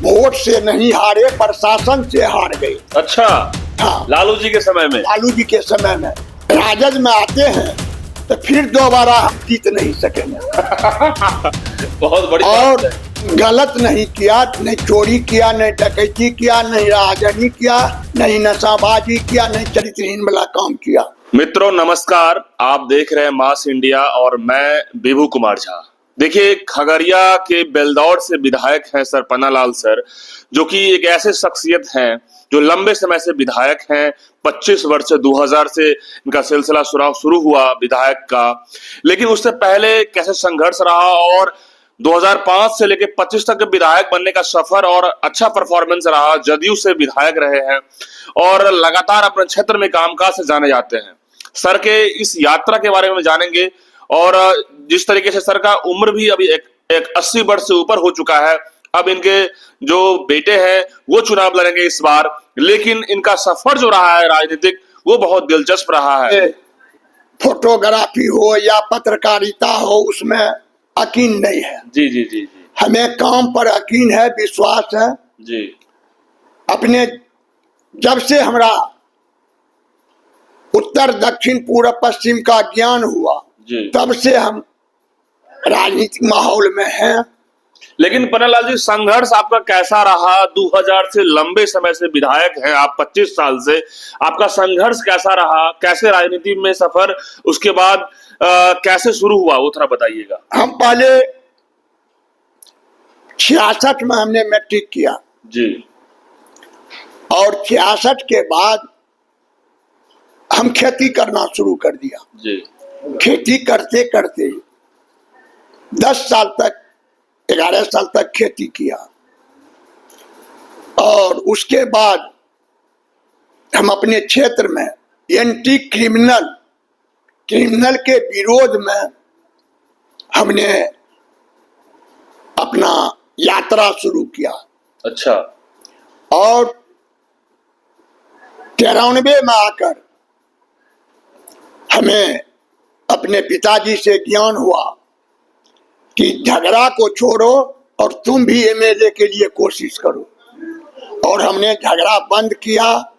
Vote से नहीं हारे, प्रशासन से हार गए। अच्छा, हाँ, लालू जी के समय में। लालू जी के समय में राजद में आते हैं तो फिर दोबारा हम जीत नहीं सकेंगे। बहुत बड़ी और बात है। गलत नहीं किया, नहीं चोरी किया, नहीं डकैती किया, नहीं राजनी किया, नहीं नशाबाजी किया, नहीं चरित्रहीन वाला काम किया। मित्रों नमस्कार, आप देख रहे हैं मास इंडिया और मैं विभू कुमार झा। देखिए, खगड़िया के बेलदौर से विधायक हैं सर पन्नालाल सर, जो कि एक ऐसे शख्सियत हैं जो लंबे समय से विधायक हैं। 25 वर्ष से 2000 से इनका सिलसिला शुरू हुआ विधायक का। लेकिन उससे पहले कैसे संघर्ष रहा और 2005 से लेकर 25 तक विधायक बनने का सफर और अच्छा परफॉर्मेंस रहा। जदयू से विधायक रहे हैं और लगातार अपने क्षेत्र में कामकाज से जाने जाते हैं। सर के इस यात्रा के बारे में जानेंगे और जिस तरीके से सर का उम्र भी अभी एक 80 वर्ष से ऊपर हो चुका है। अब इनके जो बेटे हैं वो चुनाव लड़ेंगे इस बार, लेकिन इनका सफर जो रहा है राजनीतिक वो बहुत दिलचस्प रहा है। फोटोग्राफी हो या पत्रकारिता हो, उसमें यकीन नहीं है। जी जी जी जी। हमें काम पर यकीन है, विश्वास है जी। अपने। जब से हमरा उत्तर दक्षिण पूर्व पश्चिम का ज्ञान हुआ जी। तब से हम राजनीतिक माहौल में हैं। लेकिन पन्नालाल जी, संघर्ष आपका कैसा रहा? 2000 से लंबे समय से विधायक हैं आप, 25 साल से आपका संघर्ष कैसा रहा? कैसे राजनीति में सफर, उसके बाद कैसे शुरू हुआ वो थोड़ा बताइएगा। हम पहले 66 में हमने मैट्रिक किया जी। और 66 के बाद हम खेती करना शुरू कर दिया। जी। खेती करते करते 10 साल तक, 11 साल तक खेती किया और उसके बाद हम अपने क्षेत्र में एंटी क्रिमिनल के विरोध में हमने अपना यात्रा शुरू किया। अच्छा। और 93 में आकर हमें अपने पिताजी से ज्ञान हुआ कि झगड़ा को छोड़ो और तुम भी एमएलए के लिए कोशिश करो। और हमने झगड़ा बंद किया।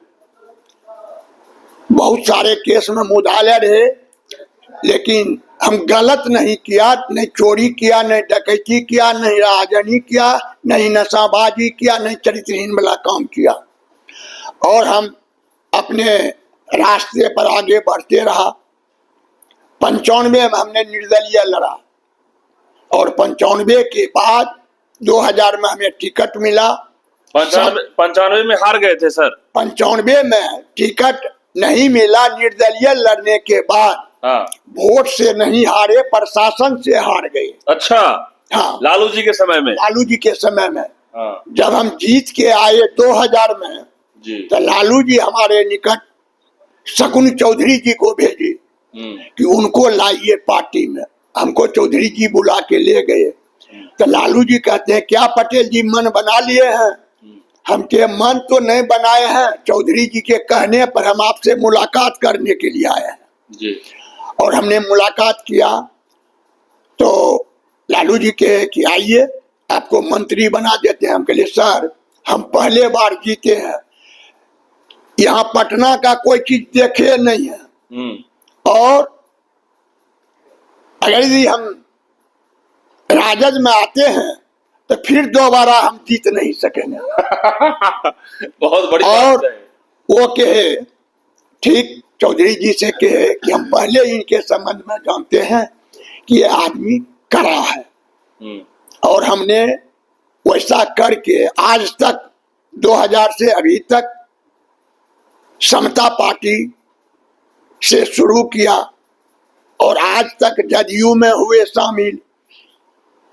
बहुत सारे केस में मुद्दाले रहे, लेकिन हम गलत नहीं किया, नहीं चोरी किया, नहीं डकैती किया, नहीं राजनी किया, नहीं नशाबाजी किया, नहीं चरित्रहीन वाला काम किया। और हम अपने रास्ते पर आगे बढ़ते रहा। 95 में हमने निर्दलीय लड़ा और 95 के बाद 2000 में हमें टिकट मिला। 95 में हार गए थे सर? 95 में टिकट नहीं मिला। निर्दलीय लड़ने के बाद हाँ। वोट से नहीं हारे, प्रशासन से हार गए। अच्छा। हाँ, लालू जी के समय में। लालू जी के समय में। हाँ। जब हम जीत के आए 2000 में जी। तो लालू जी हमारे निकट शकुन चौधरी जी को भेजे कि उनको लाइए पार्टी में। हमको चौधरी जी बुला के ले गए तो लालू जी कहते हैं, क्या पटेल जी मन बना लिए हैं? हम के मन तो नहीं बनाए हैं, चौधरी जी के कहने पर हम आपसे मुलाकात करने के लिए आए हैं। जी। और हमने मुलाकात किया तो लालू जी कहे कि आइए आपको मंत्री बना देते हैं। हम कहे सर, हम पहले बार जीते हैं, यहाँ पटना का कोई चीज देखे नहीं है और अगर यदि हम राजद में आते हैं तो फिर दोबारा हम जीत नहीं सकेंगे। बहुत बड़ी और बात है। वो कहे ठीक, चौधरी जी से कहे कि हम पहले इनके संबंध में जानते हैं कि ये आदमी कड़ा है। और हमने वैसा करके आज तक 2000 से अभी तक समता पार्टी से शुरू किया और आज तक जदयू में हुए शामिल।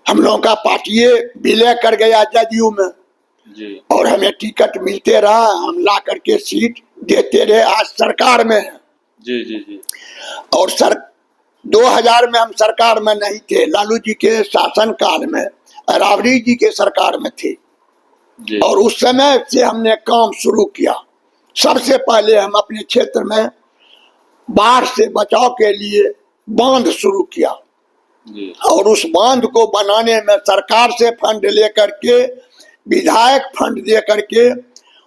हम लोगों का पार्टी विलय कर गया जदयू में जी। और हमें टिकट मिलते रहा, हम ला करके सीट देते रहे। आज सरकार में है। जी जी जी। और 2000 में हम सरकार में नहीं थे, लालू जी के शासन काल में राबड़ी जी के सरकार में थे जी। और उस समय से हमने काम शुरू किया। सबसे पहले हम अपने क्षेत्र में बाढ़ से बचाव के लिए बांध शुरू किया जी। और उस बांध को बनाने में सरकार से फंड लेकर के विधायक फंड दे करके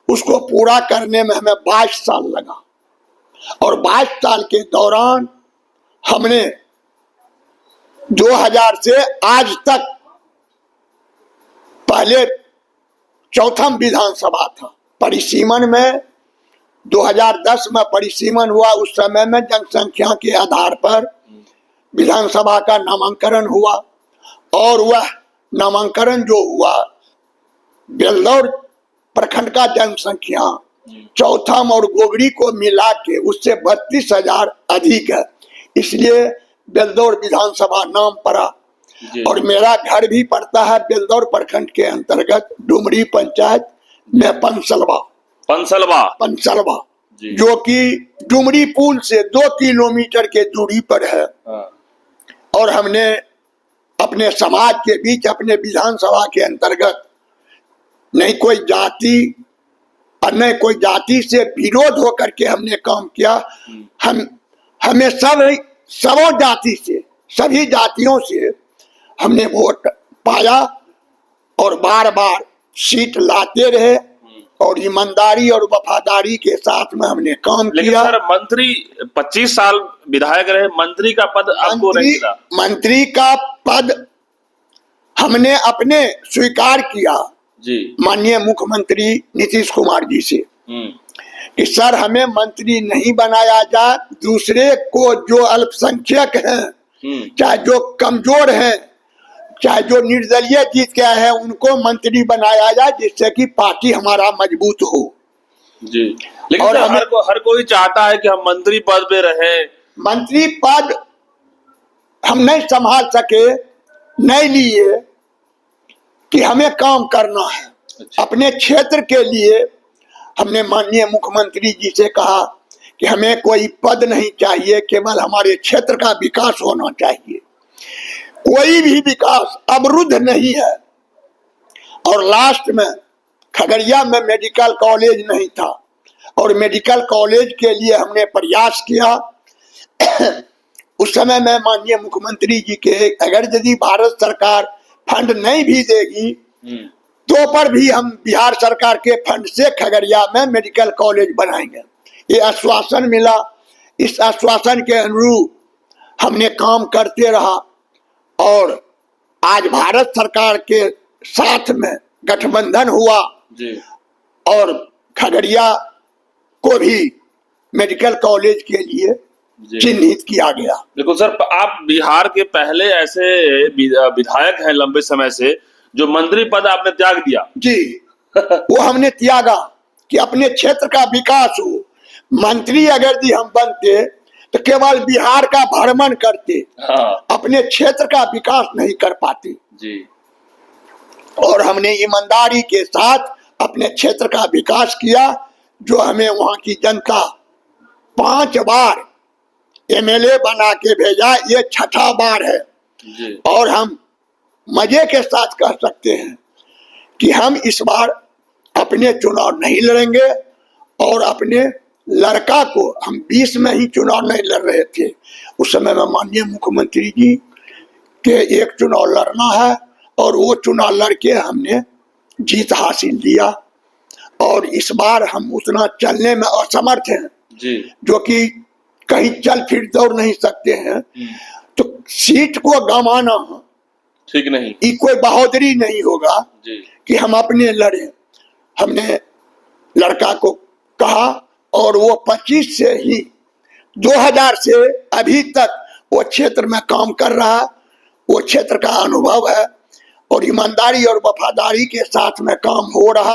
उसको पूरा करने में हमें 22 साल लगा। और 22 साल के दौरान हमने 2000 से आज तक, पहले चौथम विधानसभा था, परिसीमन में 2010 में परिसीमन हुआ। उस समय में जनसंख्या के आधार पर विधानसभा का नामांकन हुआ और वह नामांकन जो हुआ, बेलदौर प्रखंड का जनसंख्या चौथम और गोगरी को मिला के उससे 32,000 अधिक है, इसलिए बेलदौर विधानसभा नाम पड़ा। और मेरा घर भी पड़ता है बेलदौर प्रखंड के अंतर्गत डुमरी पंचायत में पंसलवा, जो कि डुमरी पुल से 2 किलोमीटर के दूरी पर है। और हमने अपने समाज के बीच, अपने विधानसभा के अंतर्गत नहीं कोई जाति और नहीं कोई जाति से विरोध होकर के हमने काम किया। हमें सबों जाति से, सभी जातियों से हमने वोट पाया और बार बार सीट लाते रहे और ईमानदारी और वफादारी के साथ में हमने काम किया। सर, मंत्री 25 साल विधायक रहे, मंत्री का पद आपको नहीं मिला? मंत्री का पद हमने अपने स्वीकार किया जी, माननीय मुख्यमंत्री नीतीश कुमार जी से कि सर हमें मंत्री नहीं बनाया जाए, दूसरे को जो अल्पसंख्यक हैं, चाहे जो कमजोर हैं, चाहे जो निर्दलीय जीत गया है, उनको मंत्री बनाया जाए, जिससे कि पार्टी हमारा मजबूत हो। जी, लेकिन और हर कोई चाहता है कि हम मंत्री पद पे रहें। मंत्री पद हम नहीं संभाल सके, नहीं लिए कि हमें काम करना है। अच्छा। अपने क्षेत्र के लिए हमने माननीय मुख्यमंत्री जी से कहा कि हमें कोई पद नहीं चाहिए, केवल हमारे क्षेत्र का विकास होना चाहिए, कोई भी विकास अवरुद्ध नहीं है। और लास्ट में खगड़िया में मेडिकल कॉलेज नहीं था और मेडिकल कॉलेज के लिए हमने प्रयास किया। उस समय में माननीय मुख्यमंत्री जी के, अगर यदि भारत सरकार फंड नहीं भी देगी तो पर भी हम बिहार सरकार के फंड से खगड़िया में मेडिकल कॉलेज बनाएंगे, ये आश्वासन मिला। इस आश्वासन के अनुरूप हमने काम करते रहा और आज भारत सरकार के साथ में गठबंधन हुआ जी। और खगड़िया को भी मेडिकल कॉलेज के लिए चिन्हित किया गया। बिल्कुल सर, आप बिहार के पहले ऐसे विधायक हैं लंबे समय से जो मंत्री पद आपने त्याग दिया। जी वो हमने त्यागा कि अपने क्षेत्र का विकास हो। मंत्री अगर भी हम बनते तो केवल बिहार का भ्रमण करते, अपने क्षेत्र का विकास नहीं कर पाते जी। और हमने ईमानदारी के साथ अपने क्षेत्र का विकास किया, जो हमें वहां की जनता 5 बार एमएलए बना के भेजा, ये 6ठा बार है जी। और हम मजे के साथ कह सकते हैं कि हम इस बार अपने चुनाव नहीं लड़ेंगे और अपने लड़का को, हम 20 में ही चुनाव नहीं लड़ रहे थे, उस समय में माननीय मुख्यमंत्री जी के एक चुनाव लड़ना है और वो चुनाव लड़के हमने जीत हासिल किया। और इस बार हम उतना चलने में असमर्थ हैं जी। जो कि कहीं चल फिर दौड़ नहीं सकते हैं, तो सीट को गंवाना ठीक नहीं, ये कोई बहादुरी नहीं होगा जी। कि हम अपने लड़े। हमने लड़का को कहा और वो 25 से ही 2000 से अभी तक वो क्षेत्र में काम कर रहा, वो क्षेत्र का अनुभव है और ईमानदारी और वफादारी के साथ में काम हो रहा।